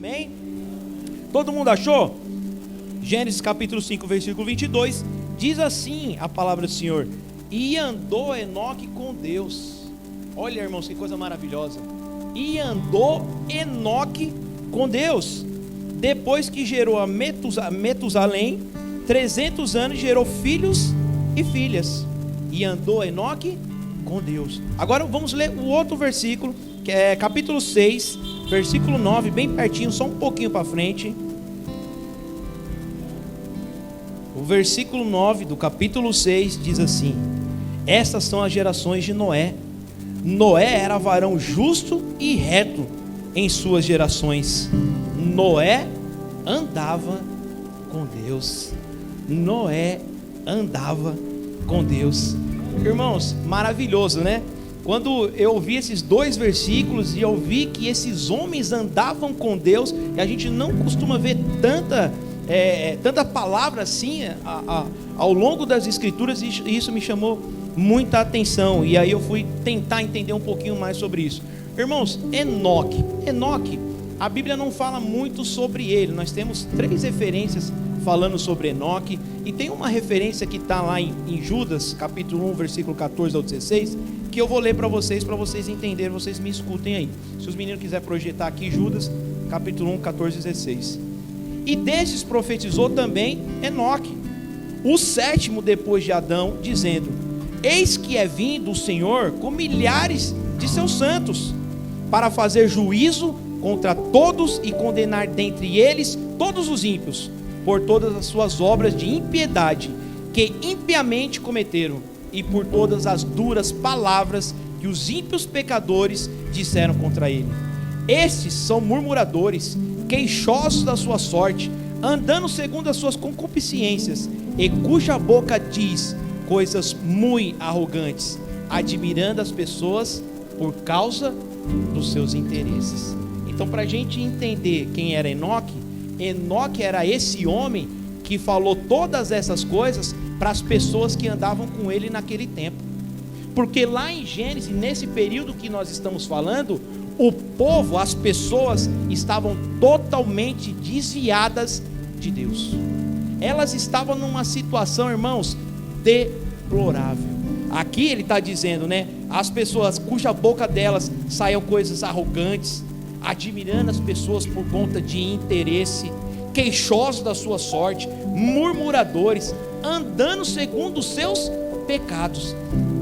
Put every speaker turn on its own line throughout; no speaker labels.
Amém? Todo mundo achou? Gênesis capítulo 5, versículo 22, diz assim a palavra do Senhor: e andou Enoque com Deus. Olha, irmãos, que coisa maravilhosa. E andou Enoque com Deus, depois que gerou a Metusalém, 300 anos, gerou filhos e filhas. E andou Enoque com Deus. Agora vamos ler o outro versículo, que é capítulo 6, versículo 9, bem pertinho, só um pouquinho para frente. O versículo 9 do capítulo 6 diz assim: estas são as gerações de Noé. Noé era varão justo e reto em suas gerações. Noé andava com Deus. Noé andava com Deus. Irmãos, maravilhoso, né? Quando eu ouvi esses dois versículos e eu vi que esses homens andavam com Deus, e a gente não costuma ver tanta palavra assim ao longo das escrituras, e isso me chamou muita atenção, e aí eu fui tentar entender um pouquinho mais sobre isso. Irmãos, Enoque, a Bíblia não fala muito sobre ele. Nós temos 3 referências falando sobre Enoque, e tem uma referência que está lá em Judas, capítulo 1, versículo 14 ao 16, que eu vou ler para vocês entenderem, vocês me escutem aí. Se os meninos quiserem projetar aqui, Judas, capítulo 1, 14 e 16. E destes profetizou também Enoque, o 7º depois de Adão, dizendo: eis que é vindo o Senhor com milhares de seus santos, para fazer juízo contra todos e condenar dentre eles todos os ímpios, por todas as suas obras de impiedade que impiamente cometeram, e por todas as duras palavras que os ímpios pecadores disseram contra ele. Estes são murmuradores, queixosos da sua sorte, andando segundo as suas concupiscências, e cuja boca diz coisas muito arrogantes, admirando as pessoas por causa dos seus interesses. Então, para a gente entender quem era Enoque, Enoque era esse homem que falou todas essas coisas para as pessoas que andavam com ele naquele tempo. Porque lá em Gênesis, nesse período que nós estamos falando, o povo, as pessoas estavam totalmente desviadas de Deus. Elas estavam numa situação, irmãos, deplorável. Aqui ele está dizendo, né? As pessoas cuja boca delas saiam coisas arrogantes, admirando as pessoas por conta de interesse, queixosos da sua sorte, murmuradores, andando segundo os seus pecados.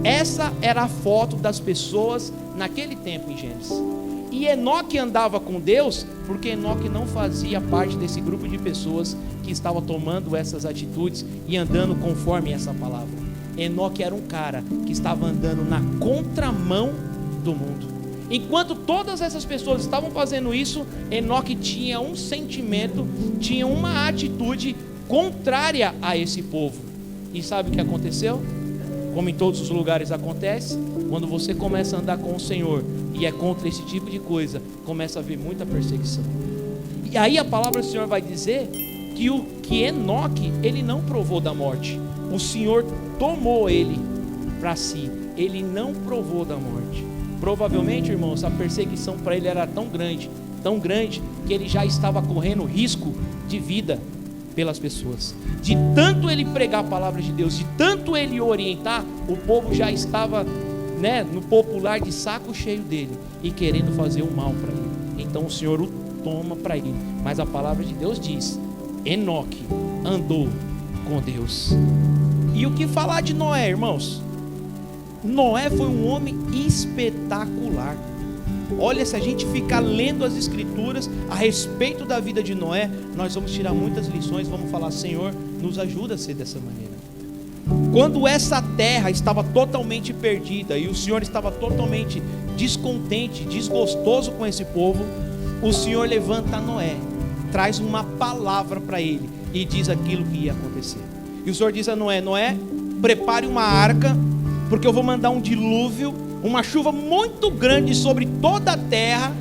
Essa era a foto das pessoas naquele tempo em Gênesis. E Enoque andava com Deus porque Enoque não fazia parte desse grupo de pessoas que estava tomando essas atitudes e andando conforme essa palavra. Enoque era um cara que estava andando na contramão do mundo. Enquanto todas essas pessoas estavam fazendo isso, Enoque tinha um sentimento, tinha uma atitude contrária a esse povo. E sabe o que aconteceu? Como em todos os lugares acontece, quando você começa a andar com o Senhor e é contra esse tipo de coisa, começa a haver muita perseguição. E aí a palavra do Senhor vai dizer que Enoque, ele não provou da morte. O Senhor tomou ele para si, ele não provou da morte. Provavelmente, irmãos, a perseguição para ele era tão grande, que ele já estava correndo risco de vida pelas pessoas. De tanto ele pregar a palavra de Deus, de tanto ele orientar, o povo já estava, no popular, de saco cheio dele e querendo fazer o mal para ele. Então o Senhor o toma para ele. Mas a palavra de Deus diz: Enoque andou com Deus. E o que falar de Noé, irmãos? Noé foi um homem espetacular. Olha, se a gente ficar lendo as escrituras a respeito da vida de Noé, nós vamos tirar muitas lições. Vamos falar: Senhor, nos ajuda a ser dessa maneira. Quando essa terra estava totalmente perdida e o Senhor estava totalmente descontente, desgostoso com esse povo, o Senhor levanta Noé, traz uma palavra para ele e diz aquilo que ia acontecer. E o Senhor diz a Noé: Noé, prepare uma arca, porque eu vou mandar um dilúvio, uma chuva muito grande sobre toda a terra,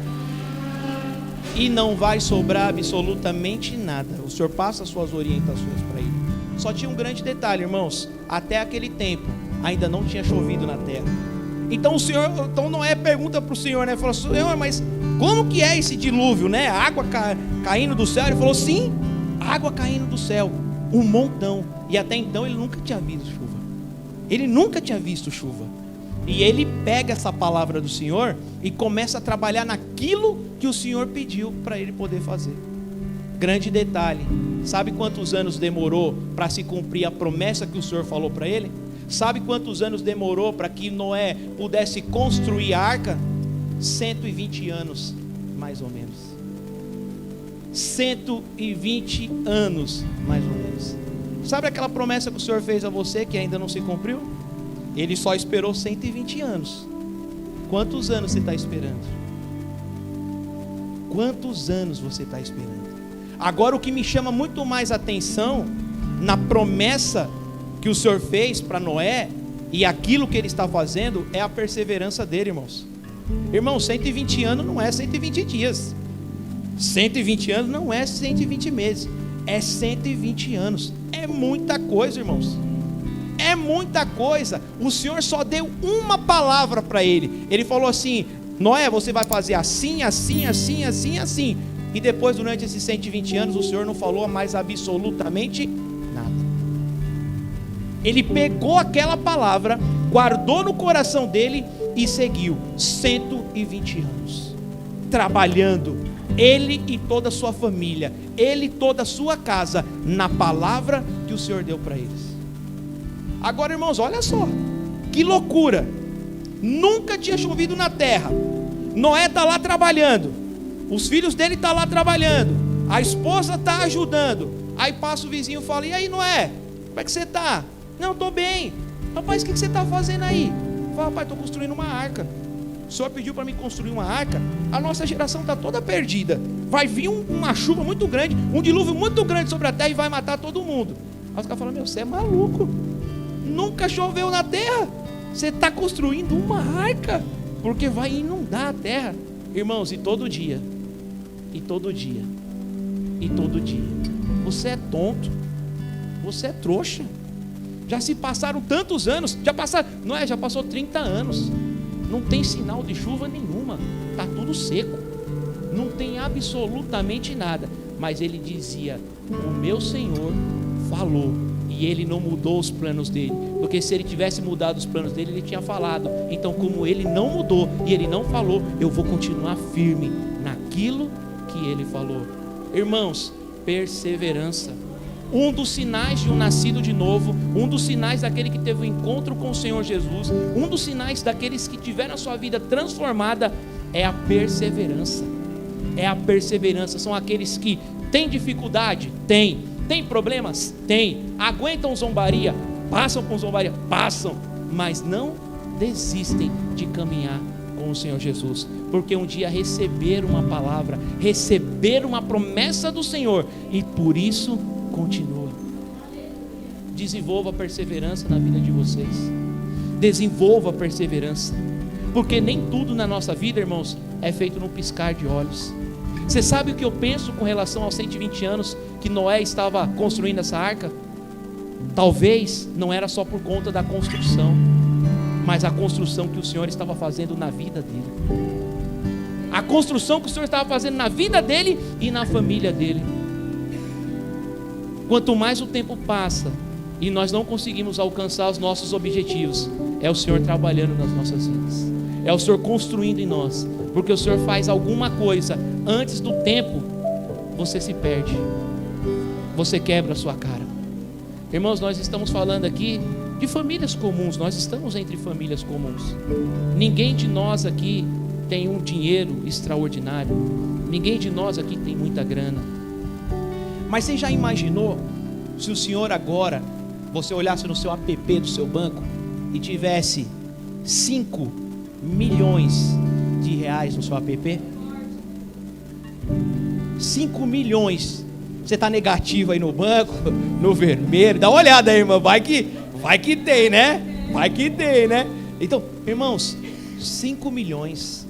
e não vai sobrar absolutamente nada. O Senhor passa as suas orientações para ele. Só tinha um grande detalhe, irmãos: até aquele tempo ainda não tinha chovido na terra. Então Noé pergunta para o Senhor, né? Falou: Senhor, mas como que é esse dilúvio, né? Água caindo do céu. Ele falou: sim, água caindo do céu, um montão. E até então ele nunca tinha visto chuva. Ele nunca tinha visto chuva. E ele pega essa palavra do Senhor e começa a trabalhar naquilo que o Senhor pediu para ele poder fazer. Grande detalhe: sabe quantos anos demorou para se cumprir a promessa que o Senhor falou para ele? Sabe quantos anos demorou para que Noé pudesse construir a arca? 120 anos, mais ou menos. 120 anos, mais ou menos. Sabe aquela promessa que o Senhor fez a você que ainda não se cumpriu? Ele só esperou 120 anos. Quantos anos você está esperando? Quantos anos você está esperando? Agora, o que me chama muito mais atenção na promessa que o Senhor fez para Noé e aquilo que ele está fazendo é a perseverança dele, irmãos. Irmãos, 120 anos não é 120 dias. 120 anos não é 120 meses. É 120 anos. É muita coisa, irmãos. É muita coisa. O Senhor só deu uma palavra para ele. Ele falou assim: Noé, você vai fazer assim, assim, assim, assim, assim. E depois, durante esses 120 anos, o Senhor não falou mais absolutamente nada. Ele pegou aquela palavra, guardou no coração dele e seguiu 120 anos trabalhando, ele e toda a sua família, ele e toda a sua casa, na palavra que o Senhor deu para eles. Agora, irmãos, olha só que loucura. Nunca tinha chovido na terra. Noé está lá trabalhando, os filhos dele estão lá trabalhando, a esposa está ajudando. Aí passa o vizinho e fala: e aí, Noé, como é que você está? Não, estou bem. Rapaz, o que você está fazendo aí? Fala: rapaz, estou construindo uma arca. O Senhor pediu para mim construir uma arca. A nossa geração está toda perdida. Vai vir uma chuva muito grande, um dilúvio muito grande sobre a terra e vai matar todo mundo. Aí os caras falam: meu, você é maluco. Nunca choveu na terra. Você está construindo uma arca, porque vai inundar a terra. Irmãos, e todo dia, e todo dia, e todo dia, você é tonto, você é trouxa. Já se passaram tantos anos, já passou 30 anos, não tem sinal de chuva nenhuma, está tudo seco, não tem absolutamente nada. Mas ele dizia: o meu Senhor falou, e ele não mudou os planos dele, porque se ele tivesse mudado os planos dele, ele tinha falado. Então, como ele não mudou e ele não falou, eu vou continuar firme naquilo que ele falou. Irmãos, perseverança. Um dos sinais de um nascido de novo, um dos sinais daquele que teve um encontro com o Senhor Jesus, um dos sinais daqueles que tiveram a sua vida transformada é a perseverança. É a perseverança. São aqueles que têm dificuldade? Tem problemas? Tem. Aguentam zombaria? Passam por zombaria? Passam. Mas não desistem de caminhar com o Senhor Jesus, porque um dia receberam uma palavra, receberam uma promessa do Senhor, e por isso continua. Desenvolva a perseverança na vida de vocês. Desenvolva a perseverança, porque nem tudo na nossa vida, irmãos, é feito num piscar de olhos. Você sabe o que eu penso com relação aos 120 anos que Noé estava construindo essa arca? Talvez não era só por conta da construção, mas a construção que o Senhor estava fazendo na vida dele. A construção que o Senhor estava fazendo na vida dele e na família dele. Quanto mais o tempo passa e nós não conseguimos alcançar os nossos objetivos, é o Senhor trabalhando nas nossas vidas, é o Senhor construindo em nós, porque o Senhor faz alguma coisa antes do tempo, você se perde, você quebra a sua cara. Irmãos, nós estamos falando aqui de famílias comuns, nós estamos entre famílias comuns. Ninguém de nós aqui tem um dinheiro extraordinário, ninguém de nós aqui tem muita grana. Mas você já imaginou se o Senhor agora, você olhasse no seu app do seu banco e tivesse 5 milhões de reais no seu app? 5 milhões. Você está negativo aí no banco, no vermelho, dá uma olhada aí, irmão, vai que tem, né? Vai que tem, né? Então, irmãos, 5 milhões.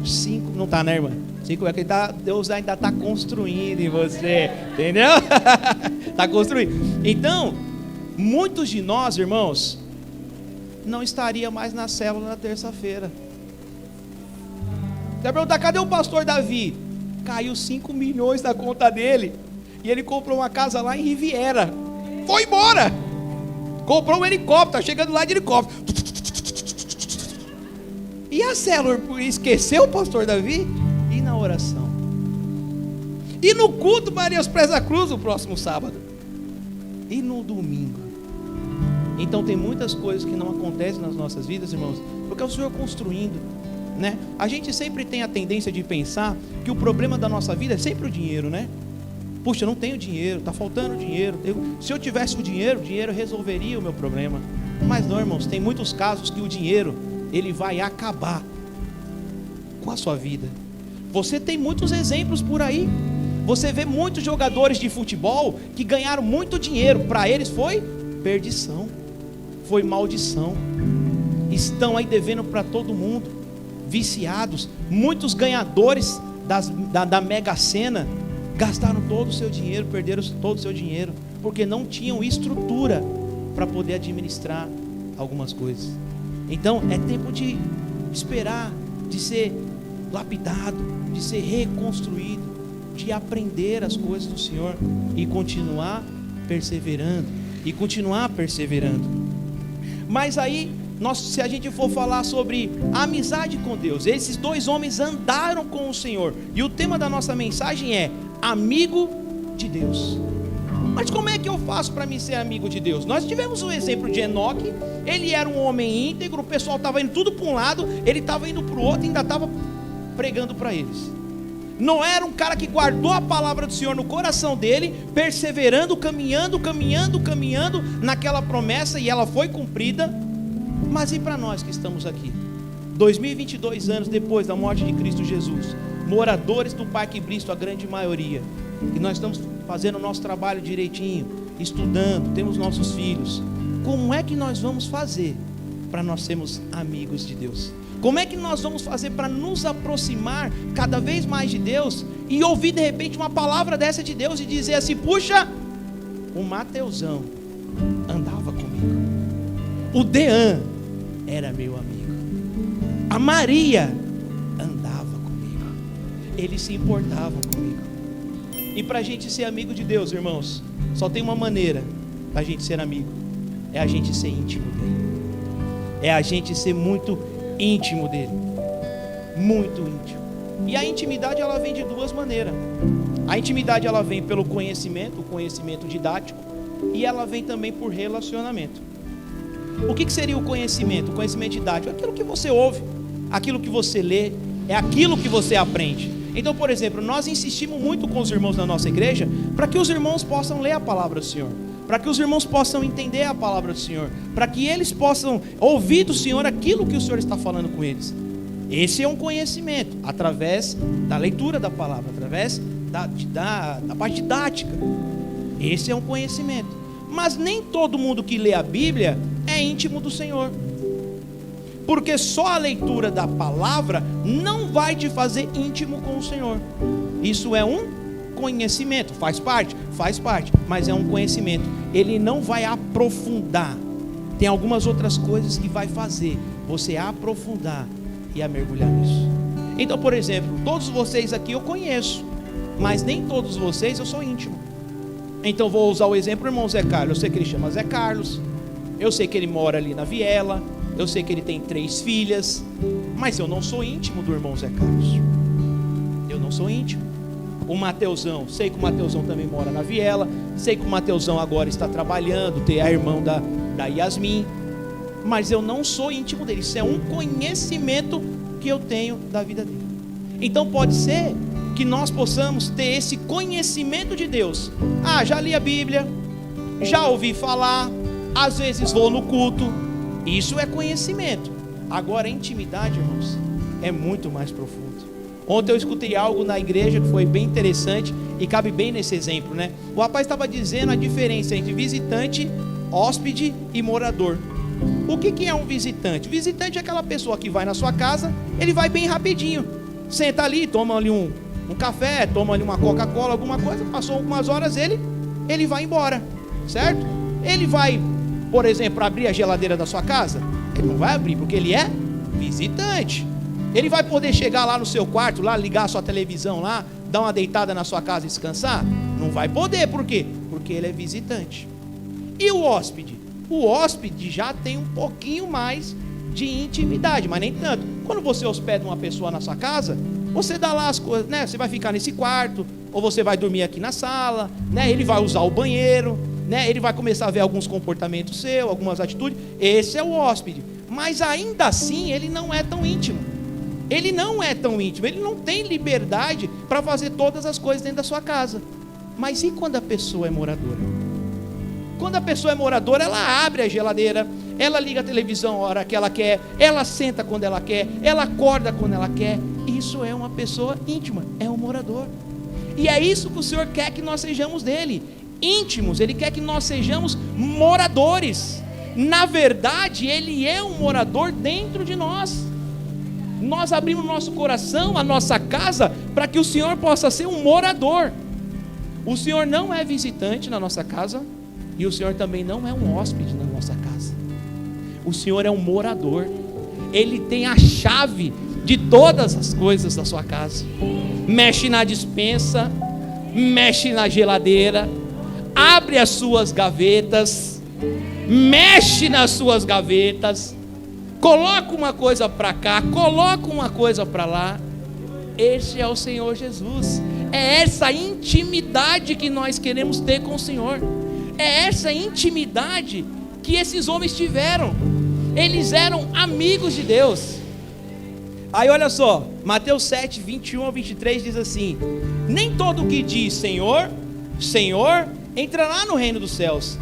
5, não está, né, irmã? 5 é que Deus ainda está construindo em você, entendeu? Está construindo. Então, muitos de nós, irmãos, não estaria mais na célula na terça-feira. Você vai perguntar, cadê o pastor Davi? Caiu 5 milhões da conta dele, e ele comprou uma casa lá em Riviera, foi embora, comprou um helicóptero, tá chegando lá de helicóptero. E a célula, esqueceu o pastor Davi? E na oração? E no culto Maria Presa Cruz, o próximo sábado? E no domingo? Então tem muitas coisas que não acontecem nas nossas vidas, irmãos, porque é o Senhor construindo, né? A gente sempre tem a tendência de pensar que o problema da nossa vida é sempre o dinheiro, né? Puxa, eu não tenho dinheiro, está faltando dinheiro. Se eu tivesse o dinheiro resolveria o meu problema. Mas não, irmãos, tem muitos casos que o dinheiro, ele vai acabar com a sua vida. Você tem muitos exemplos por aí. Você vê muitos jogadores de futebol que ganharam muito dinheiro, para eles foi perdição, foi maldição. Estão aí devendo para todo mundo, viciados. Muitos ganhadores da Mega Sena gastaram todo o seu dinheiro, perderam todo o seu dinheiro, porque não tinham estrutura para poder administrar algumas coisas. Então é tempo de esperar, de ser lapidado, de ser reconstruído, de aprender as coisas do Senhor e continuar perseverando, Mas aí, se a gente for falar sobre a amizade com Deus, esses dois homens andaram com o Senhor, e o tema da nossa mensagem é amigo de Deus. Mas como é que eu faço para me ser amigo de Deus? Nós tivemos o exemplo de Enoque. Ele era um homem íntegro, o pessoal estava indo tudo para um lado, ele estava indo para o outro e ainda estava pregando para eles. Noé era um cara que guardou a palavra do Senhor no coração dele, perseverando, caminhando naquela promessa, e ela foi cumprida. Mas e para nós que estamos aqui, 2022 anos depois da morte de Cristo Jesus, moradores do Parque Bristo, a grande maioria, que nós estamos fazendo o nosso trabalho direitinho, estudando, temos nossos filhos, como é que nós vamos fazer para nós sermos amigos de Deus? Como é que nós vamos fazer para nos aproximar cada vez mais de Deus e ouvir de repente uma palavra dessa de Deus e dizer assim: puxa, o Mateusão andava comigo, o Dean era meu amigo, a Maria andava comigo, eles se importavam comigo. E para a gente ser amigo de Deus, irmãos, só tem uma maneira para a gente ser amigo: é a gente ser íntimo dele, é a gente ser muito íntimo dele, muito íntimo. E a intimidade, ela vem de duas maneiras. A intimidade, ela vem pelo conhecimento, o conhecimento didático, e ela vem também por relacionamento. O que seria o conhecimento? O conhecimento didático é aquilo que você ouve, aquilo que você lê, é aquilo que você aprende. Então, por exemplo, nós insistimos muito com os irmãos da nossa igreja para que os irmãos possam ler a palavra do Senhor, para que os irmãos possam entender a palavra do Senhor, para que eles possam ouvir do Senhor aquilo que o Senhor está falando com eles. Esse é um conhecimento, através da leitura da palavra, através da parte didática. Esse é um conhecimento. Mas nem todo mundo que lê a Bíblia é íntimo do Senhor, porque só a leitura da palavra não vai te fazer íntimo com o Senhor. Isso é um conhecimento, faz parte, mas é um conhecimento. Ele não vai aprofundar. Tem algumas outras coisas que vai fazer você aprofundar e a mergulhar nisso. Então, por exemplo, todos vocês aqui eu conheço, mas nem todos vocês eu sou íntimo. Então vou usar o exemplo do irmão Zé Carlos. Eu sei que ele chama Zé Carlos, eu sei que ele mora ali na Viela, eu sei que ele tem 3 filhas, mas eu não sou íntimo do irmão Zé Carlos. Eu não sou íntimo. O Mateusão, sei que o Mateusão também mora na Viela, sei que o Mateusão agora está trabalhando, tem a irmã da Yasmin, mas eu não sou íntimo dele. Isso é um conhecimento que eu tenho da vida dele. Então pode ser que nós possamos ter esse conhecimento de Deus. Já li a Bíblia, já ouvi falar, às vezes vou no culto. Isso é conhecimento. Agora a intimidade, irmãos, é muito mais profundo. Ontem eu escutei algo na igreja que foi bem interessante e cabe bem nesse exemplo, né? O rapaz estava dizendo a diferença entre visitante, hóspede e morador. O que é um visitante? Visitante é aquela pessoa que vai na sua casa, ele vai bem rapidinho, senta ali, toma ali um café, toma ali uma Coca-Cola, alguma coisa, passou algumas horas, ele vai embora, certo? Ele vai por exemplo, abrir a geladeira da sua casa? Ele não vai abrir, porque ele é visitante. Ele vai poder chegar lá no seu quarto, lá ligar a sua televisão lá, dar uma deitada na sua casa e descansar? Não vai poder, por quê? Porque ele é visitante. E o hóspede? O hóspede já tem um pouquinho mais de intimidade, mas nem tanto. Quando você hospeda uma pessoa na sua casa, você dá lá as coisas, né? Você vai ficar nesse quarto, ou você vai dormir aqui na sala, né? Ele vai usar o banheiro, né? Ele vai começar a ver alguns comportamentos seus, algumas atitudes. Esse é o hóspede. Mas ainda assim, ele não é tão íntimo. Ele não é tão íntimo. Ele não tem liberdade para fazer todas as coisas dentro da sua casa. Mas e quando a pessoa é moradora? Quando a pessoa é moradora, ela abre a geladeira, ela liga a televisão a hora que ela quer, ela senta quando ela quer, ela acorda quando ela quer. Isso é uma pessoa íntima, é um morador. E é isso que o Senhor quer que nós sejamos dele, íntimos. Ele quer que nós sejamos moradores. Na verdade, ele é um morador dentro de nós. Nós abrimos nosso coração, a nossa casa, para que o Senhor possa ser um morador. O Senhor não é visitante na nossa casa, e o Senhor também não é um hóspede na nossa casa. O Senhor é um morador. Ele tem a chave de todas as coisas da sua casa. Mexe na despensa, mexe na geladeira, abre as suas gavetas, mexe nas suas gavetas, coloca uma coisa para cá, coloca uma coisa para lá. Esse é o Senhor Jesus. É essa intimidade que nós queremos ter com o Senhor. É essa intimidade que esses homens tiveram. Eles eram amigos de Deus. Aí olha só, Mateus 7, 21 a 23 diz assim: nem todo que diz Senhor, Senhor, entrará no reino dos céus,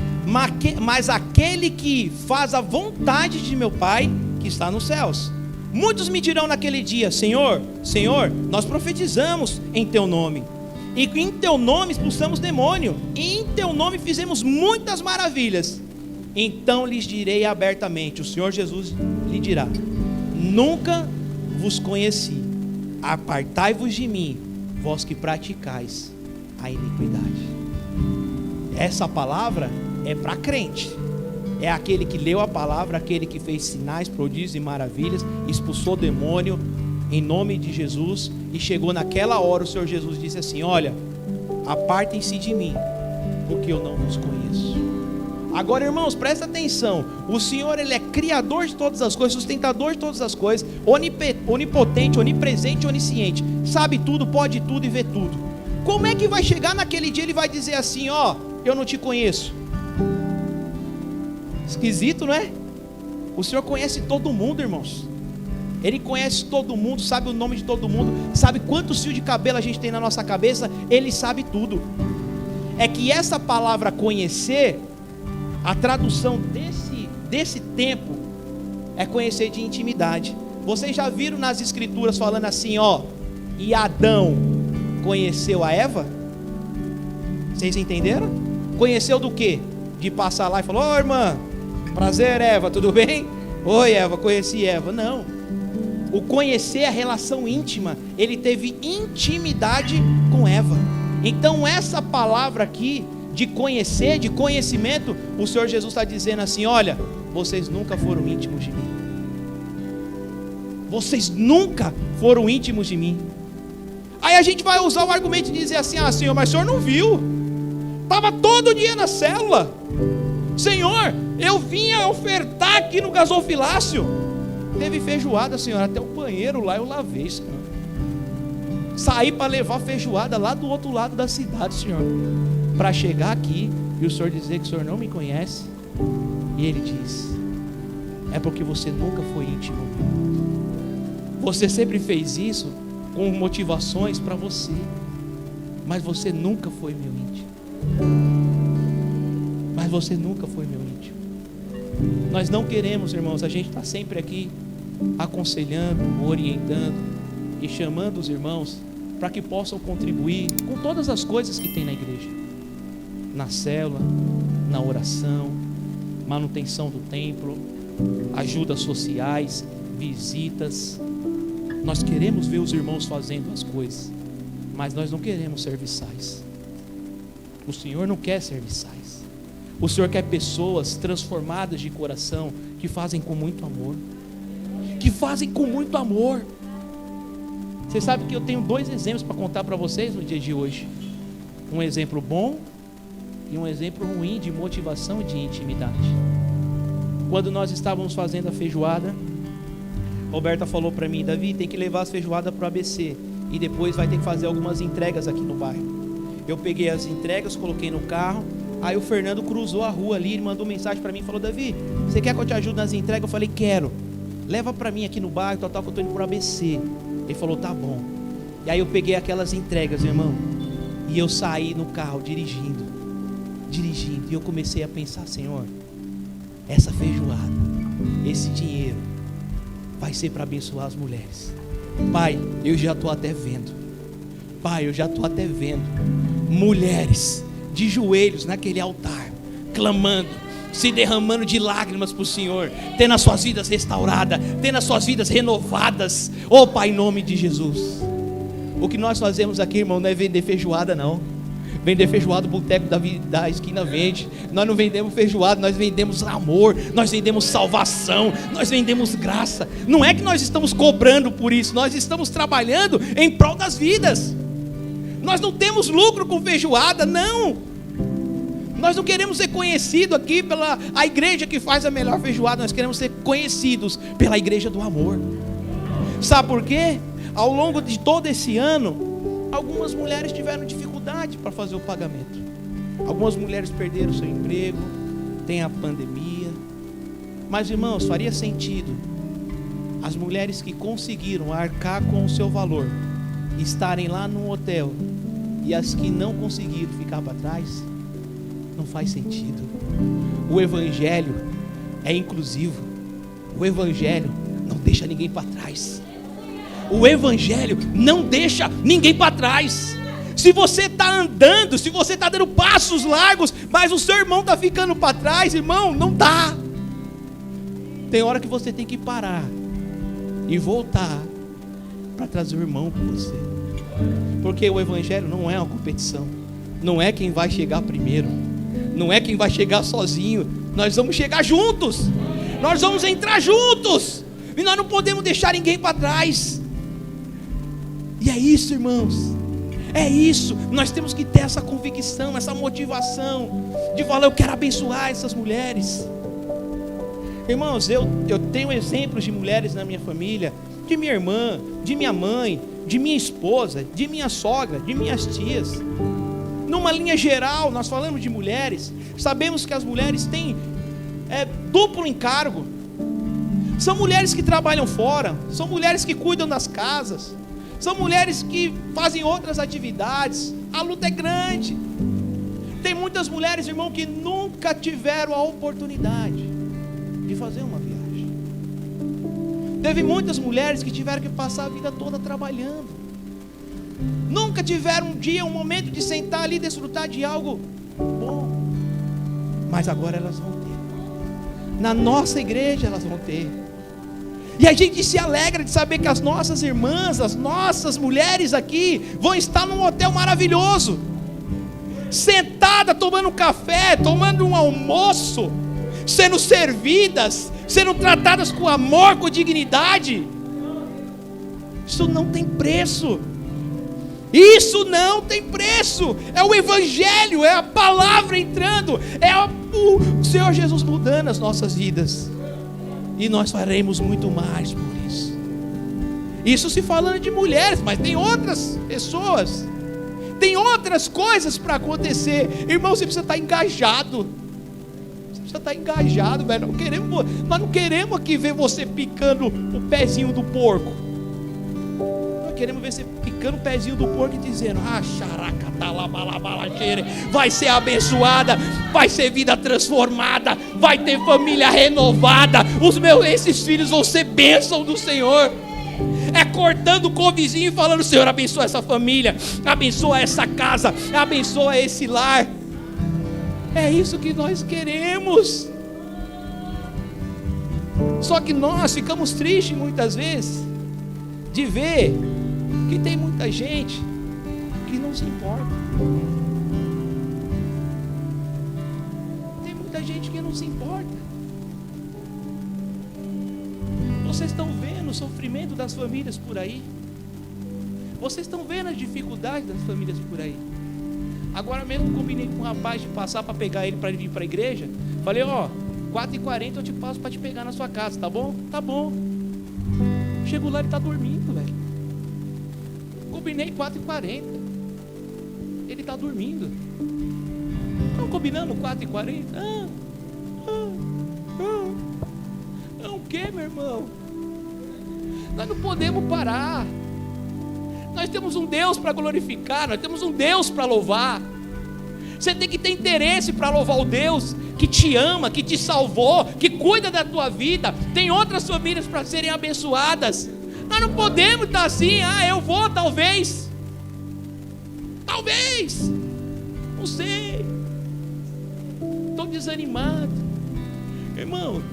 mas aquele que faz a vontade de meu Pai que está nos céus. Muitos me dirão naquele dia: Senhor, Senhor, nós profetizamos em teu nome, e em teu nome expulsamos demônio, e em teu nome fizemos muitas maravilhas. Então lhes direi abertamente, o Senhor Jesus lhe dirá: nunca vos conheci, apartai-vos de mim, vós que praticais a iniquidade. Essa palavra é para crente. É aquele que leu a palavra, aquele que fez sinais, prodígios e maravilhas, expulsou demônio em nome de Jesus. E chegou naquela hora, o Senhor Jesus disse assim: olha, apartem-se de mim, porque eu não vos conheço. Agora, irmãos, presta atenção. O Senhor, Ele é criador de todas as coisas, sustentador de todas as coisas, onipotente, onipresente, onisciente, sabe tudo, pode tudo e vê tudo. Como é que vai chegar naquele dia? Ele vai dizer assim: ó, eu não te conheço. Esquisito, não é? O Senhor conhece todo mundo, irmãos. Ele conhece todo mundo, sabe o nome de todo mundo, sabe quantos fios de cabelo a gente tem na nossa cabeça. Ele sabe tudo. É que essa palavra conhecer, a tradução desse tempo é conhecer de intimidade. Vocês já viram nas escrituras falando assim, ó, e Adão conheceu a Eva? Vocês entenderam? Conheceu do quê? De passar lá e falar: ô irmã, prazer Eva, tudo bem? Oi Eva, conheci Eva. Não. O conhecer é a relação íntima. Ele teve intimidade com Eva. Então essa palavra aqui de conhecer, de conhecimento, o Senhor Jesus está dizendo assim: olha, vocês nunca foram íntimos de mim. Vocês nunca foram íntimos de mim. Aí a gente vai usar o argumento de dizer assim: ah, Senhor, mas o Senhor não viu. Estava todo dia na célula. Senhor, eu vinha ofertar aqui no gasofilácio. Teve feijoada, Senhor, até o banheiro lá eu lavei, Senhor. Saí para levar feijoada lá do outro lado da cidade, Senhor, para chegar aqui e o Senhor dizer que o Senhor não me conhece. E Ele diz: é porque você nunca foi íntimo. Você sempre fez isso com motivações para você, mas você nunca foi meu íntimo. Mas você nunca foi meu íntimo. Nós não queremos, irmãos, a gente está sempre aqui aconselhando, orientando e chamando os irmãos para que possam contribuir com todas as coisas que tem na igreja, na célula, na oração, manutenção do templo, ajudas sociais, visitas. Nós queremos ver os irmãos fazendo as coisas, mas nós não queremos serviçais. O Senhor não quer serviçais. O Senhor quer pessoas transformadas de coração, que fazem com muito amor. Que fazem com muito amor. Você sabe que eu tenho 2 exemplos para contar para vocês no dia de hoje. Um exemplo bom e um exemplo ruim de motivação e de intimidade. Quando nós estávamos fazendo a feijoada, Roberta falou para mim: Davi, tem que levar as feijoadas para o ABC e depois vai ter que fazer algumas entregas aqui no bairro. Eu peguei as entregas, coloquei no carro. Aí o Fernando cruzou a rua ali, ele mandou mensagem para mim, falou: Davi, você quer que eu te ajude nas entregas? Eu falei: quero. Leva para mim aqui no bairro, tal, que eu estou indo para o ABC. Ele falou: tá bom. E aí eu peguei aquelas entregas, irmão, e eu saí no carro dirigindo, e eu comecei a pensar: Senhor, essa feijoada, esse dinheiro vai ser para abençoar as mulheres. Pai, eu já estou até vendo. Mulheres de joelhos naquele altar, clamando, se derramando de lágrimas para o Senhor, tendo as suas vidas restauradas, tendo as suas vidas renovadas. Oh Pai, em nome de Jesus. O que nós fazemos aqui, irmão, não é vender feijoada não. Vender feijoada, o boteco da esquina vende. Nós não vendemos feijoada, nós vendemos amor, nós vendemos salvação, nós vendemos graça. Não é que nós estamos cobrando por isso, nós estamos trabalhando em prol das vidas. Nós não temos lucro com feijoada, não. Nós não queremos ser conhecidos aqui pela a igreja que faz a melhor feijoada. Nós queremos ser conhecidos pela igreja do amor. Sabe por quê? Ao longo de todo esse ano, algumas mulheres tiveram dificuldade para fazer o pagamento. Algumas mulheres perderam seu emprego, tem a pandemia. Mas, irmãos, faria sentido as mulheres que conseguiram arcar com o seu valor estarem lá no hotel, e as que não conseguiram ficar para trás? Não faz sentido. O evangelho é inclusivo. O evangelho não deixa ninguém para trás. O evangelho não deixa ninguém para trás. Se você está andando, se você está dando passos largos, mas o seu irmão está ficando para trás, irmão, não dá. Tem hora que você tem que parar e voltar para trazer o irmão com você. Porque o evangelho não é uma competição. Não é quem vai chegar primeiro. Não é quem vai chegar sozinho. Nós vamos chegar juntos. Nós vamos entrar juntos. E nós não podemos deixar ninguém para trás. E é isso, irmãos. É isso. Nós temos que ter essa convicção, essa motivação de falar: eu quero abençoar essas mulheres. Irmãos, eu tenho exemplos de mulheres na minha família, de minha irmã, de minha mãe, de minha esposa, de minha sogra, de minhas tias. Numa linha geral, nós falamos de mulheres. Sabemos que as mulheres têm duplo encargo. São mulheres que trabalham fora, são mulheres que cuidam das casas, são mulheres que fazem outras atividades. A luta é grande. Tem muitas mulheres, irmão, que nunca tiveram a oportunidade de fazer uma viagem. Teve muitas mulheres que tiveram que passar a vida toda trabalhando. Nunca tiveram um dia, um momento de sentar ali e desfrutar de algo bom. Mas agora elas vão ter. Na nossa igreja elas vão ter. E a gente se alegra de saber que as nossas irmãs, as nossas mulheres aqui vão estar num hotel maravilhoso, sentada, tomando um café, tomando um almoço, sendo servidas, sendo tratadas com amor, com dignidade. Isso não tem preço. Isso não tem preço. É o evangelho, é a palavra entrando, é o Senhor Jesus mudando as nossas vidas. E nós faremos muito mais por isso. Isso se falando de mulheres, mas tem outras pessoas, tem outras coisas para acontecer. Irmão, você precisa estar engajado. Você precisa estar engajado, velho. Nós não queremos aqui ver você picando o pezinho do porco. Nós queremos ver você picando o pezinho do porco e dizendo: vai ser abençoada, vai ser vida transformada, vai ter família renovada, esses filhos vão ser bênção do Senhor. É cortando com o vizinho e falando: Senhor, abençoa essa família, abençoa essa casa, abençoa esse lar. É isso que nós queremos. Só que nós ficamos tristes muitas vezes de ver que tem muita gente que não se importa. Tem se importa. Vocês estão vendo o sofrimento das famílias por aí? Vocês estão vendo as dificuldades das famílias por aí? Agora mesmo combinei com um rapaz de passar para pegar ele para ele vir para a igreja. Falei, 4h40 eu te passo para te pegar na sua casa, tá bom? Tá bom. Chego lá, ele está dormindo, velho. Combinei 4h40. Ele está dormindo. Estão combinando 4h40? O que, meu irmão? Nós não podemos parar. Nós temos um Deus para glorificar, nós temos um Deus para louvar. Você tem que ter interesse para louvar o Deus que te ama, que te salvou, que cuida da tua vida. Tem outras famílias para serem abençoadas. Nós não podemos estar assim, eu vou talvez, não sei, estou desanimado. Irmão,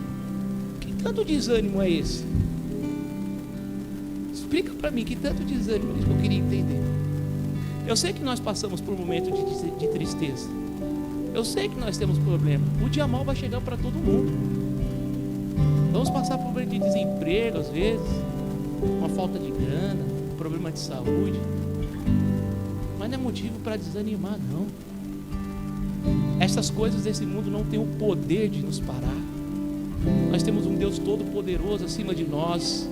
que tanto desânimo é esse? Explica para mim, que tanto desânimo é esse que eu queria entender. Eu sei que nós passamos por um momento de tristeza. Eu sei que nós temos problema. O dia mal vai chegar para todo mundo. Vamos passar por um momento de desemprego às vezes, uma falta de grana, um problema de saúde. Mas não é motivo para desanimar, não. Essas coisas desse mundo não têm o poder de nos parar. Nós temos um Deus todo poderoso acima de nós.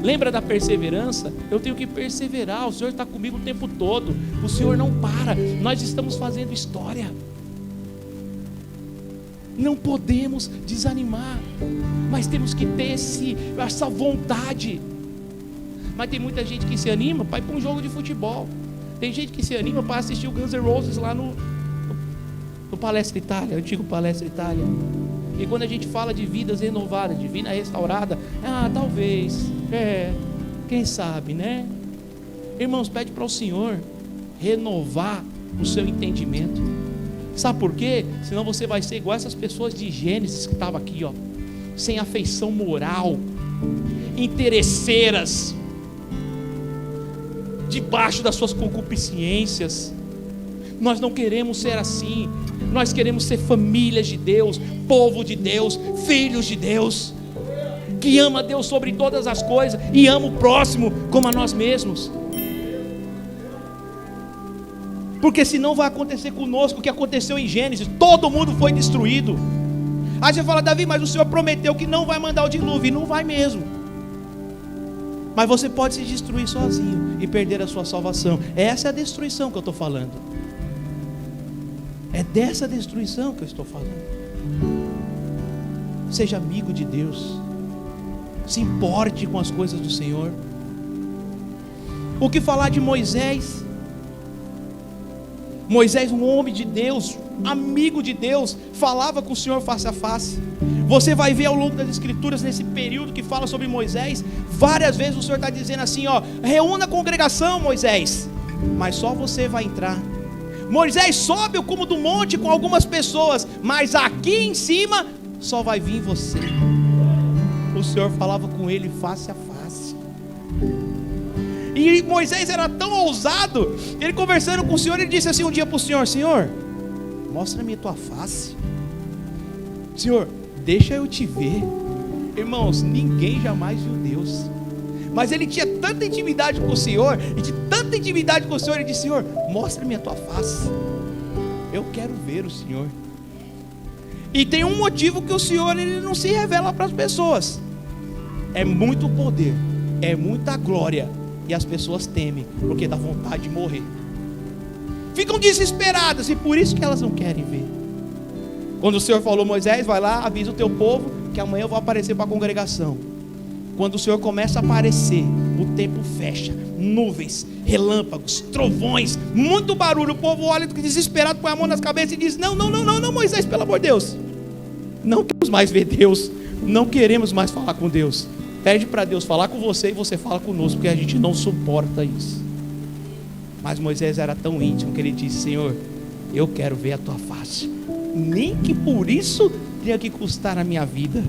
Lembra da perseverança? Eu tenho que perseverar. O Senhor está comigo o tempo todo. O Senhor não para. Nós estamos fazendo história. Não podemos desanimar, mas temos que ter essa vontade. Mas tem muita gente que se anima para ir para um jogo de futebol. Tem gente que se anima para assistir o Guns N' Roses lá no Palestra Itália, o antigo Palestra Itália. E quando a gente fala de vidas renovadas, de vida restaurada, talvez, quem sabe, né? Irmãos, pede para o Senhor renovar o seu entendimento. Sabe por quê? Senão você vai ser igual essas pessoas de Gênesis que estavam aqui, sem afeição moral, interesseiras, debaixo das suas concupiscências. Nós não queremos ser assim. Nós queremos ser famílias de Deus, povo de Deus, filhos de Deus, que ama Deus sobre todas as coisas e ama o próximo como a nós mesmos. Porque senão vai acontecer conosco o que aconteceu em Gênesis. Todo mundo foi destruído. Aí você fala, Davi, mas o Senhor prometeu que não vai mandar o dilúvio. E não vai mesmo. Mas você pode se destruir sozinho e perder a sua salvação. Essa é a destruição que eu estou falando. É dessa destruição que eu estou falando. Seja amigo de Deus. Se importe com as coisas do Senhor. O que falar de Moisés? Moisés, um homem de Deus, amigo de Deus, falava com o Senhor face a face. Você vai ver ao longo das escrituras, nesse período que fala sobre Moisés, várias vezes o Senhor está dizendo assim, reúna a congregação, Moisés, mas só você vai entrar. Moisés, sobe o cume do monte com algumas pessoas, mas aqui em cima só vai vir você. O Senhor falava com ele face a face. E Moisés era tão ousado, ele conversando com o Senhor, ele disse assim um dia para o Senhor, Senhor, mostra-me a tua face. Senhor, deixa eu te ver. Irmãos, ninguém jamais viu Deus, mas ele tinha tanta intimidade com o Senhor, e de tanta intimidade com o Senhor, ele disse, Senhor, mostra-me a tua face, eu quero ver o Senhor. E tem um motivo que o Senhor ele não se revela para as pessoas. É muito poder, é muita glória, e as pessoas temem, porque dá vontade de morrer. Ficam desesperadas, e por isso que elas não querem ver. Quando o Senhor falou, Moisés, vai lá, avisa o teu povo, que amanhã eu vou aparecer para a congregação. Quando o Senhor começa a aparecer, o tempo fecha, nuvens, relâmpagos, trovões, muito barulho. O povo olha desesperado, põe a mão nas cabeças e diz, não, Moisés, pelo amor de Deus, não queremos mais ver Deus, não queremos mais falar com Deus. Pede para Deus falar com você e você fala conosco, porque a gente não suporta isso. Mas Moisés era tão íntimo que ele disse, Senhor, eu quero ver a tua face, nem que por isso tenha que custar a minha vida.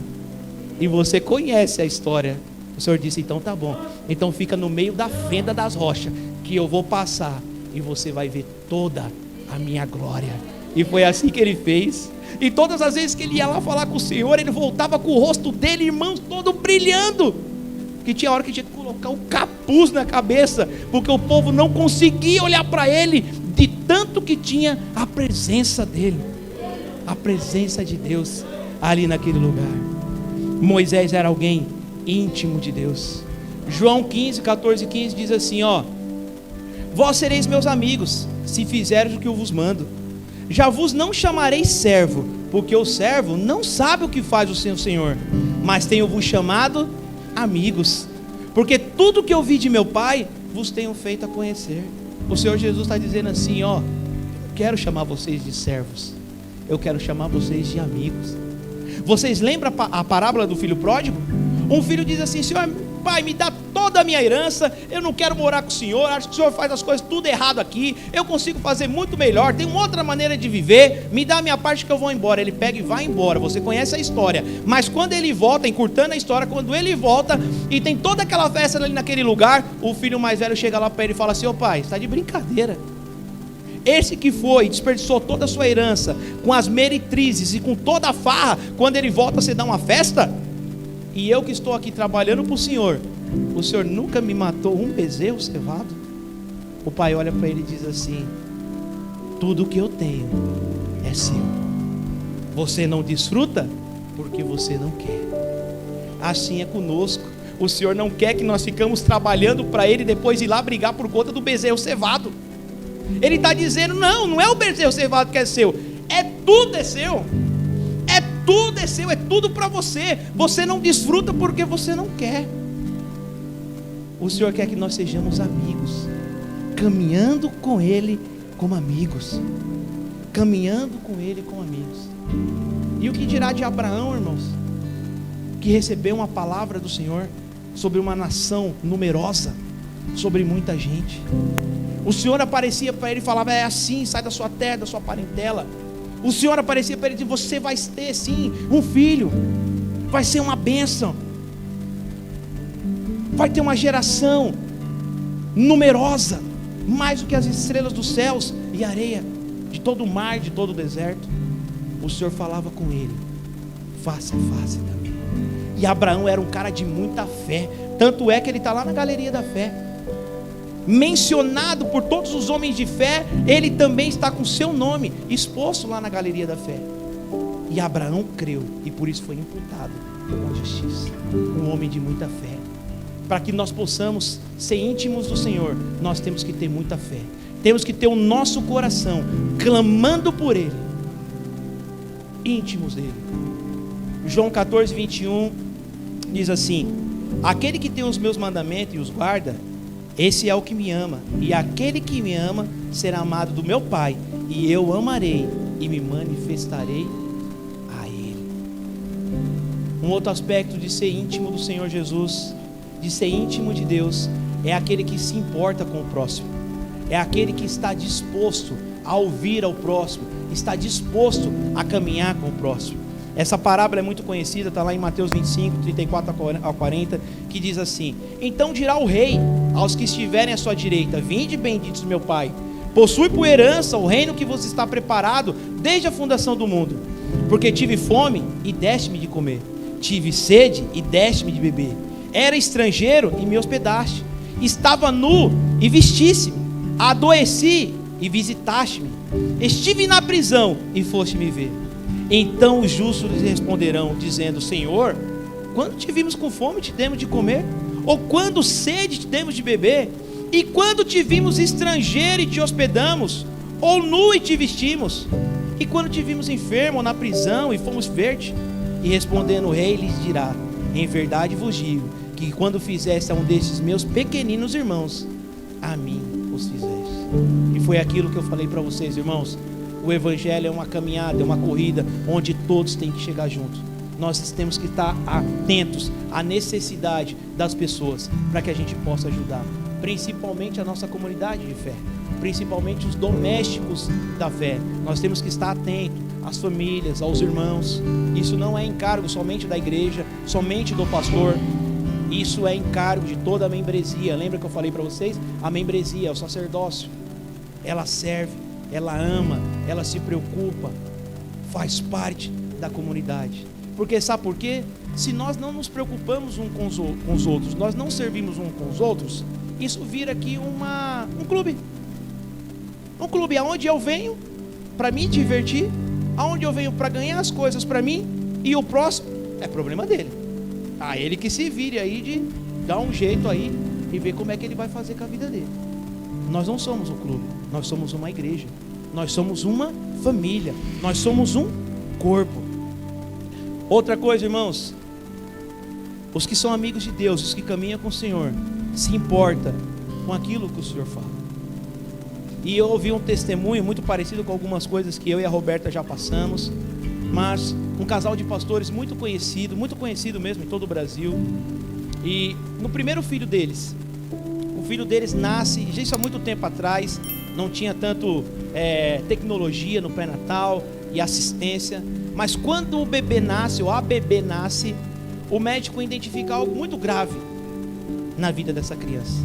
E você conhece a história. O Senhor disse, então tá bom, então fica no meio da fenda das rochas, que eu vou passar, e você vai ver toda a minha glória. E foi assim que ele fez. E todas as vezes que ele ia lá falar com o Senhor, ele voltava com o rosto dele, irmãos, todo brilhando. Porque tinha hora que tinha que colocar o capuz na cabeça, porque o povo não conseguia olhar para ele, de tanto que tinha a presença dele, a presença de Deus ali naquele lugar. Moisés era alguém íntimo de Deus. João 15, 14 e 15 diz assim, ó: vós sereis meus amigos, se fizerdes o que eu vos mando. Já vos não chamarei servo, porque o servo não sabe o que faz o seu senhor, mas tenho-vos chamado amigos, porque tudo que eu vi de meu Pai, vos tenho feito a conhecer. O Senhor Jesus está dizendo assim, ó: quero chamar vocês de servos, eu quero chamar vocês de amigos. Vocês lembram a parábola do filho pródigo? Um filho diz assim: Senhor, Pai, me dá toda a minha herança, eu não quero morar com o Senhor, acho que o Senhor faz as coisas tudo errado aqui, eu consigo fazer muito melhor, tem uma outra maneira de viver, me dá a minha parte que eu vou embora. Ele pega e vai embora, você conhece a história. Mas quando ele volta, encurtando a história, quando ele volta e tem toda aquela festa ali naquele lugar, o filho mais velho chega lá para ele e fala assim: ô pai, você está de brincadeira. Esse que foi, desperdiçou toda a sua herança com as meretrizes e com toda a farra, quando ele volta você dá uma festa? E eu que estou aqui trabalhando para o Senhor nunca me matou um bezerro cevado? O pai olha para ele e diz assim: tudo que eu tenho é seu, você não desfruta porque você não quer. Assim é conosco. O Senhor não quer que nós ficamos trabalhando para Ele e depois ir lá brigar por conta do bezerro cevado. Ele está dizendo: não é o bezerro cevado que é seu, tudo é seu, tudo é seu, é tudo para você. Você não desfruta porque você não quer. O Senhor quer que nós sejamos amigos, caminhando com Ele como amigos, caminhando com Ele como amigos. E o que dirá de Abraão, irmãos, que recebeu uma palavra do Senhor sobre uma nação numerosa, sobre muita gente. O Senhor aparecia para ele e falava: é assim, sai da sua terra, da sua parentela. O Senhor aparecia para ele e dizia: você vai ter sim um filho, vai ser uma bênção, vai ter uma geração numerosa, mais do que as estrelas dos céus e a areia de todo o mar, de todo o deserto. O Senhor falava com ele face a face também. E Abraão era um cara de muita fé, tanto é que ele está lá na galeria da fé, mencionado por todos os homens de fé. Ele também está com seu nome exposto lá na galeria da fé. E Abraão creu, e por isso foi imputado com justiça. Um homem de muita fé. Para que nós possamos ser íntimos do Senhor, nós temos que ter muita fé, temos que ter o nosso coração clamando por Ele, íntimos dele. João 14, 21 diz assim: aquele que tem os meus mandamentos e os guarda, esse é o que me ama, e aquele que me ama será amado do meu Pai, e eu amarei e me manifestarei a Ele. Um outro aspecto de ser íntimo do Senhor Jesus, de ser íntimo de Deus, é aquele que se importa com o próximo, é aquele que está disposto a ouvir ao próximo, está disposto a caminhar com o próximo. Essa parábola é muito conhecida, está lá em Mateus 25, 34 a 40, que diz assim: então dirá o rei aos que estiverem à sua direita: vinde, benditos meu Pai, possui por herança o reino que vos está preparado desde a fundação do mundo. Porque tive fome e deste-me de comer, tive sede e deste-me de beber, era estrangeiro e me hospedaste, estava nu e vestiste-me, adoeci e visitaste-me, estive na prisão e foste me ver. Então os justos lhes responderão, dizendo: Senhor, quando te vimos com fome te demos de comer? Ou quando sede te demos de beber? E quando te vimos estrangeiro e te hospedamos? Ou nu e te vestimos? E quando te vimos enfermo ou na prisão e fomos ver-te? E respondendo o rei lhes dirá: em verdade vos digo, que quando fizeste a um destes meus pequeninos irmãos, a mim os fizeste. E foi aquilo que eu falei para vocês, irmãos. O evangelho é uma caminhada, é uma corrida, onde todos têm que chegar juntos. Nós temos que estar atentos à necessidade das pessoas, para que a gente possa ajudar, principalmente a nossa comunidade de fé, principalmente os domésticos da fé. Nós temos que estar atentos às famílias, aos irmãos. Isso não é encargo somente da igreja, somente do pastor. Isso é encargo de toda a membresia. Lembra que eu falei para vocês? A membresia, o sacerdócio, ela serve ela ama, ela se preocupa, faz parte da comunidade. Porque sabe por quê? Se nós não nos preocupamos uns com os outros, nós não servimos uns com os outros, isso vira aqui um clube. Um clube aonde eu venho para me divertir, aonde eu venho para ganhar as coisas para mim, e o próximo é problema dele. Ele que se vire aí de dar um jeito aí e ver como é que ele vai fazer com a vida dele. Nós não somos um clube, nós somos uma igreja, nós somos uma família, nós somos um corpo. Outra coisa, irmãos, os que são amigos de Deus, os que caminham com o Senhor, se importam com aquilo que o Senhor fala. E eu ouvi um testemunho muito parecido com algumas coisas que eu e a Roberta já passamos, mas um casal de pastores muito conhecido mesmo em todo o Brasil. E no primeiro filho deles, o filho deles nasce, isso há muito tempo atrás, não tinha tanto tecnologia no pré-natal e assistência, mas quando o bebê nasce, ou a bebê nasce, o médico identifica algo muito grave na vida dessa criança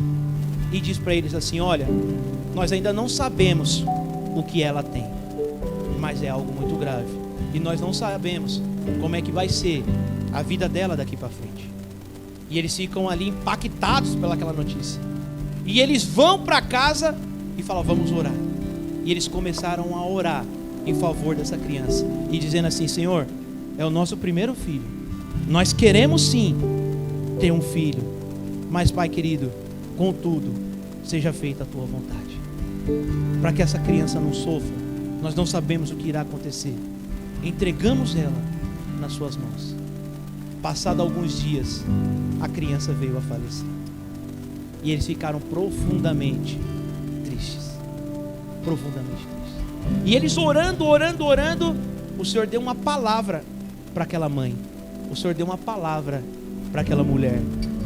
e diz para eles assim: olha, nós ainda não sabemos o que ela tem, mas é algo muito grave, e nós não sabemos como é que vai ser a vida dela daqui para frente. E eles ficam ali impactados pelaquela notícia, e eles vão para casa e falam: vamos orar. E eles começaram a orar em favor dessa criança, e dizendo assim: Senhor, é o nosso primeiro filho, nós queremos sim ter um filho, mas Pai querido, contudo, seja feita a tua vontade, para que essa criança não sofra. Nós não sabemos o que irá acontecer. Entregamos ela nas suas mãos. Passado alguns dias, a criança veio a falecer, e eles ficaram profundamente tristes, e eles orando, o Senhor deu uma palavra para aquela mãe, o Senhor deu uma palavra para aquela mulher.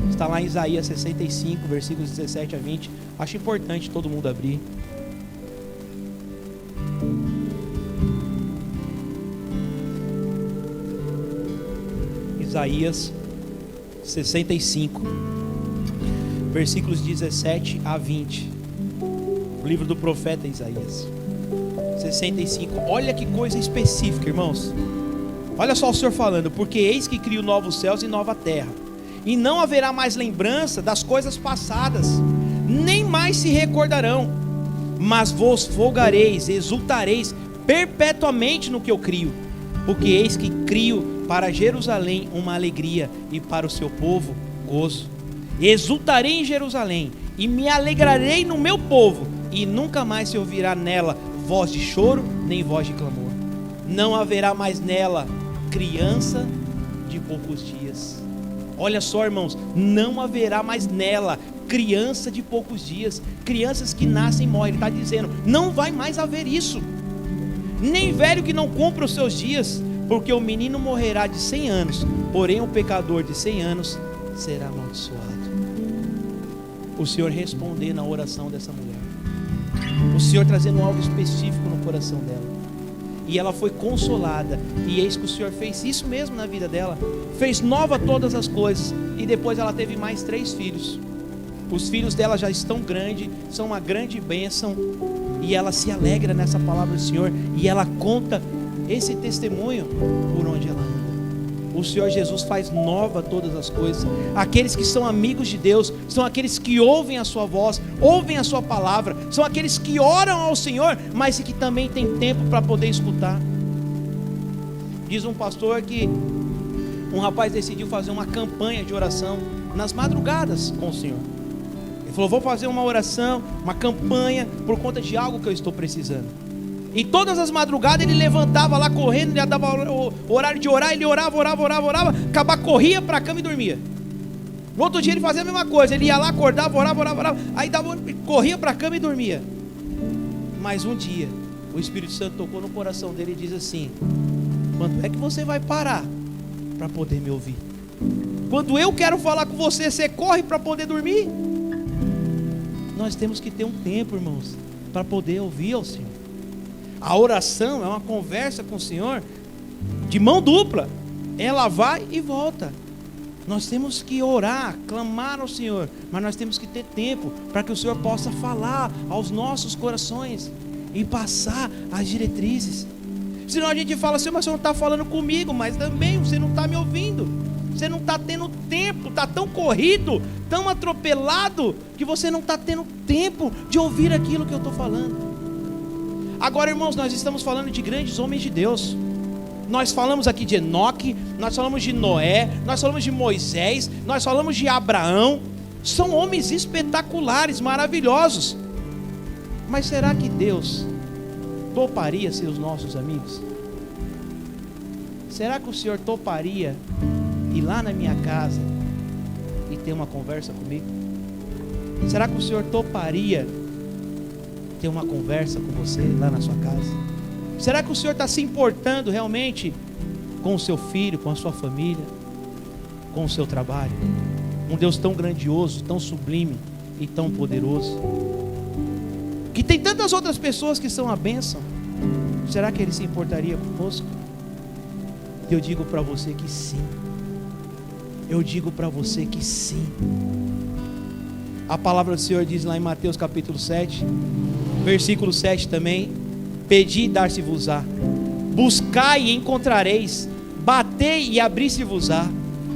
Está lá em Isaías 65, versículos 17 a 20. Acho importante todo mundo abrir. Isaías 65, versículos 17 a 20. O livro do profeta Isaías 65. Olha que coisa específica, irmãos. Olha só o Senhor falando: porque eis que crio novos céus e nova terra, e não haverá mais lembrança das coisas passadas, nem mais se recordarão, mas vos folgareis, exultareis perpetuamente no que eu crio, porque eis que crio para Jerusalém uma alegria, e para o seu povo gozo. Exultarei em Jerusalém, e me alegrarei no meu povo, e nunca mais se ouvirá nela voz de choro, nem voz de clamor. Não haverá mais nela criança de poucos dias. Olha só, irmãos, não haverá mais nela criança de poucos dias. Crianças que nascem e morrem. Ele está dizendo: não vai mais haver isso. Nem velho que não cumpra os seus dias, porque o menino morrerá de 100 anos, porém o pecador de 100 anos será amaldiçoado. O Senhor responder na oração dessa mulher, o Senhor trazendo algo específico no coração dela, e ela foi consolada. E eis que o Senhor fez isso mesmo na vida dela, fez nova todas as coisas. E depois ela teve mais 3 filhos. Os filhos dela já estão grandes, são uma grande bênção, e ela se alegra nessa palavra do Senhor, e ela conta esse testemunho por onde ela anda. O Senhor Jesus faz nova todas as coisas. Aqueles que são amigos de Deus são aqueles que ouvem a sua voz, ouvem a sua palavra, são aqueles que oram ao Senhor, mas que também tem tempo para poder escutar. Diz um pastor que um rapaz decidiu fazer uma campanha de oração nas madrugadas com o Senhor. Ele falou: vou fazer uma oração, uma campanha por conta de algo que eu estou precisando. E todas as madrugadas ele levantava lá correndo, ele dava o horário de orar, ele orava, acabar, corria para a cama e dormia. No outro dia ele fazia a mesma coisa, ele ia lá, acordava, orava, aí corria para a cama e dormia. Mas um dia o Espírito Santo tocou no coração dele e diz assim: quando é que você vai parar para poder me ouvir? Quando eu quero falar com você, você corre para poder dormir? Nós temos que ter um tempo, irmãos, para poder ouvir ao Senhor. A oração é uma conversa com o Senhor de mão dupla. Ela vai e volta. Nós temos que orar, clamar ao Senhor, mas nós temos que ter tempo para que o Senhor possa falar aos nossos corações. e passar as diretrizes. Senão a gente fala assim, mas você não está falando comigo, mas também você não está me ouvindo. Você não está tendo tempo, está tão corrido, tão atropelado, que você não está tendo tempo de ouvir aquilo que eu estou falando. Agora, irmãos, nós estamos falando de grandes homens de Deus. Nós falamos aqui de Enoque, nós falamos de Noé, nós falamos de Moisés, nós falamos de Abraão. São homens espetaculares, maravilhosos. Mas será que Deus toparia ser os nossos amigos? Será que o Senhor toparia ir lá na minha casa e ter uma conversa comigo? Será que o Senhor toparia ter uma conversa com você lá na sua casa? Será que o Senhor está se importando realmente com o seu filho, com a sua família, com o seu trabalho? Um Deus tão grandioso, tão sublime e tão poderoso, que tem tantas outras pessoas que são a bênção. Será que Ele se importaria conosco? Eu digo para você que sim. Eu digo para você que sim. A palavra do Senhor diz lá em Mateus capítulo 7, versículo 7 também: pedi e dar-se-vos-á, buscai e encontrareis, batei e abrir-se-vos-á,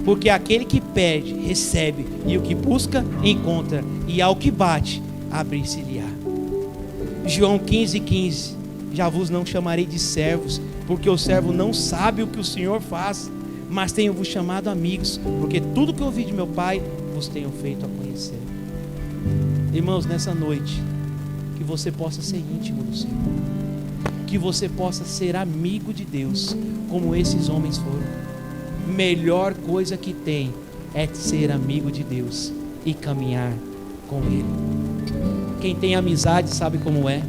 porque aquele que pede, recebe, e o que busca, encontra, e ao que bate, abrir-se-lhe-á. João 15:15, já vos não chamarei de servos, porque o servo não sabe o que o Senhor faz, mas tenho-vos chamado amigos, porque tudo que ouvi de meu Pai, vos tenho feito a conhecer. Irmãos, nessa noite, que você possa ser íntimo do Senhor, que você possa ser amigo de Deus, como esses homens foram. Melhor coisa que tem é ser amigo de Deus e caminhar com Ele. Quem tem amizade sabe como é.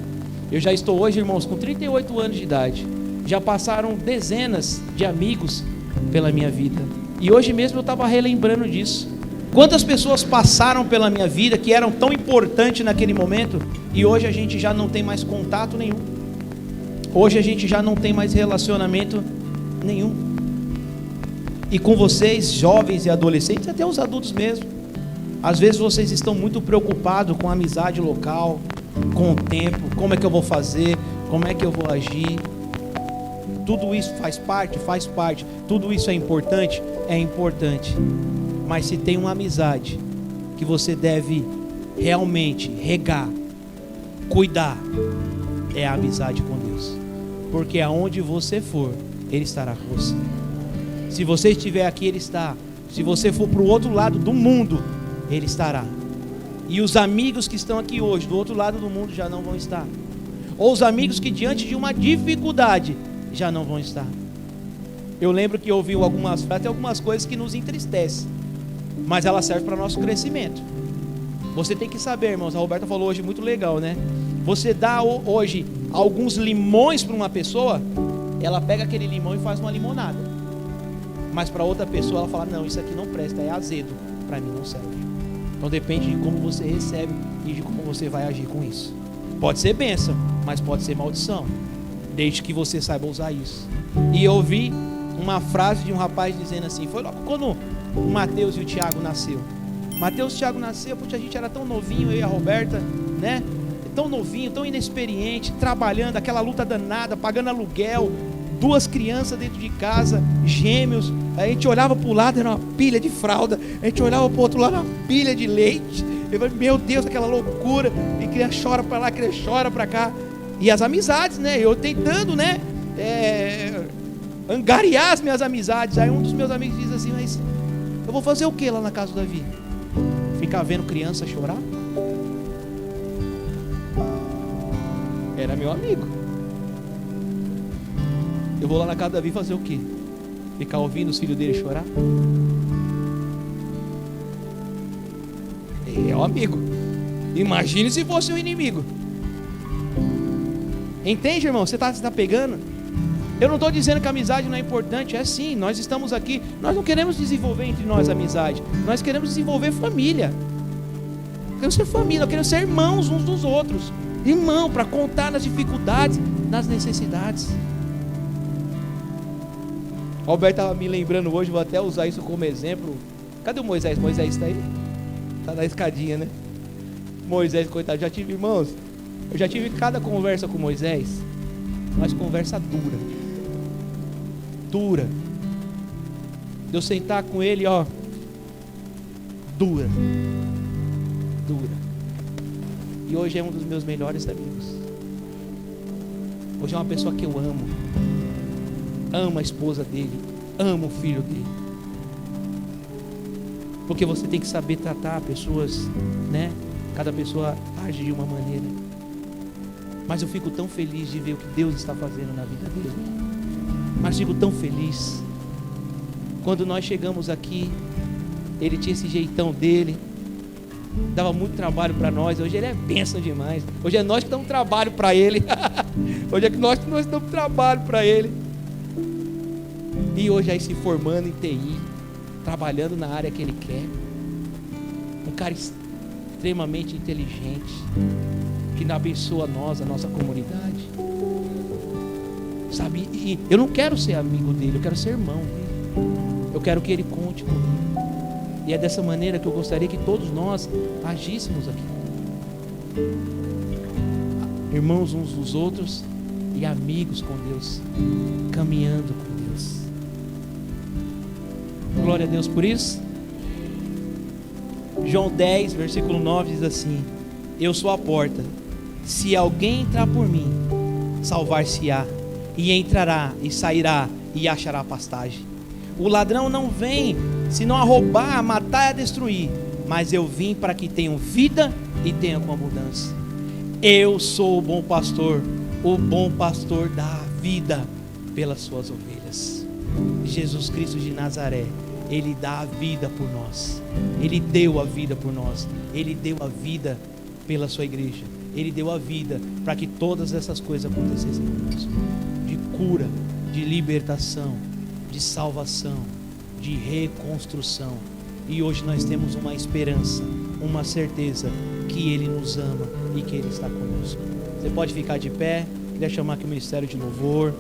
Eu já estou hoje, irmãos, com 38 anos de idade. Já passaram dezenas de amigos pela minha vida, e hoje mesmo eu estava relembrando disso. Quantas pessoas passaram pela minha vida que eram tão importantes naquele momento, e hoje a gente já não tem mais contato nenhum. Hoje a gente já não tem mais relacionamento nenhum. E com vocês, jovens e adolescentes, até os adultos mesmo, às vezes vocês estão muito preocupados com a amizade local, com o tempo, como é que eu vou fazer, como é que eu vou agir. Tudo isso faz parte, tudo isso é importante, mas se tem uma amizade que você deve realmente regar, cuidar, é a amizade com Deus, porque aonde você for, Ele estará com você. Se você estiver aqui, Ele está. Se você for para o outro lado do mundo, Ele estará. E os amigos que estão aqui hoje, do outro lado do mundo, já não vão estar. Ou os amigos que diante de uma dificuldade, já não vão estar. Eu lembro que eu ouvi algumas frases, tem algumas coisas que nos entristecem, mas ela serve para nosso crescimento. Você tem que saber, irmãos, a Roberta falou hoje muito legal, né? Você dá hoje alguns limões para uma pessoa, ela pega aquele limão e faz uma limonada. Mas para outra pessoa ela fala, não, isso aqui não presta, é azedo, para mim não serve. Então depende de como você recebe e de como você vai agir com isso. Pode ser bênção, mas pode ser maldição, desde que você saiba usar isso. E eu ouvi uma frase de um rapaz dizendo assim, foi logo quando o Mateus e o Tiago nasceu. Mateus e o Tiago nasceu porque a gente era tão novinho, eu e a Roberta, né? Tão novinho, tão inexperiente, trabalhando, aquela luta danada, pagando aluguel, 2 crianças dentro de casa, gêmeos. A gente olhava para o lado, era uma pilha de fralda, a gente olhava para o outro lado, uma pilha de leite. Eu falei, meu Deus, aquela loucura, e criança chora para lá, criança chora para cá. E as amizades, né? Eu tentando, né? Angariar as minhas amizades. Aí um dos meus amigos diz assim, mas eu vou fazer o que lá na casa do Davi? Ficar vendo criança chorar? Era meu amigo. Eu vou lá na casa do Davi fazer o quê? Ficar ouvindo os filhos dele chorar? É o amigo. Imagine se fosse um inimigo. Entende, irmão? Você está pegando? Eu não estou dizendo que a amizade não é importante. É sim, nós estamos aqui. Nós não queremos desenvolver entre nós amizade. Nós queremos desenvolver família. Queremos ser família, nós queremos ser irmãos uns dos outros. Irmão, para contar nas dificuldades, nas necessidades. O Alberto estava me lembrando hoje, vou até usar isso como exemplo. Cadê o Moisés? Moisés está aí? Está na escadinha, né? Moisés, coitado, já tive irmãos. Eu já tive cada conversa com Moisés, mas conversa dura. Dura. De eu sentar com ele, ó. Dura. E hoje é um dos meus melhores amigos. Hoje é uma pessoa que eu amo. Amo a esposa dele. Amo o filho dele. Porque você tem que saber tratar pessoas, né? Cada pessoa age de uma maneira. Mas eu fico tão feliz de ver o que Deus está fazendo na vida dele. Mas fico tão feliz. Quando nós chegamos aqui, ele tinha esse jeitão dele, dava muito trabalho para nós. Hoje ele é bênção demais. Hoje é nós que damos trabalho para ele. Hoje é que nós damos trabalho para ele. E hoje aí se formando em TI, trabalhando na área que ele quer. Um cara extremamente inteligente, que abençoa nós, a nossa comunidade. Sabe, e eu não quero ser amigo dele, eu quero ser irmão dele. Eu quero que ele conte comigo. E é dessa maneira que eu gostaria que todos nós agíssemos aqui. Irmãos uns dos outros e amigos com Deus, caminhando com Deus. Glória a Deus por isso. João 10, versículo 9 diz assim: eu sou a porta. Se alguém entrar por mim, salvar-se-á, e entrará e sairá e achará pastagem. O ladrão não vem senão a roubar, a matar e a destruir, mas eu vim para que tenham vida e tenham com abundância. Eu sou o bom pastor dá a vida pelas suas ovelhas. Jesus Cristo de Nazaré, Ele dá a vida por nós. Ele deu a vida por nós. Ele deu a vida pela sua igreja. Ele deu a vida para que todas essas coisas acontecessem conosco. De cura, de libertação, de salvação, de reconstrução. E hoje nós temos uma esperança, uma certeza que Ele nos ama e que Ele está conosco. Você pode ficar de pé. Queria chamar aqui o Ministério de Louvor.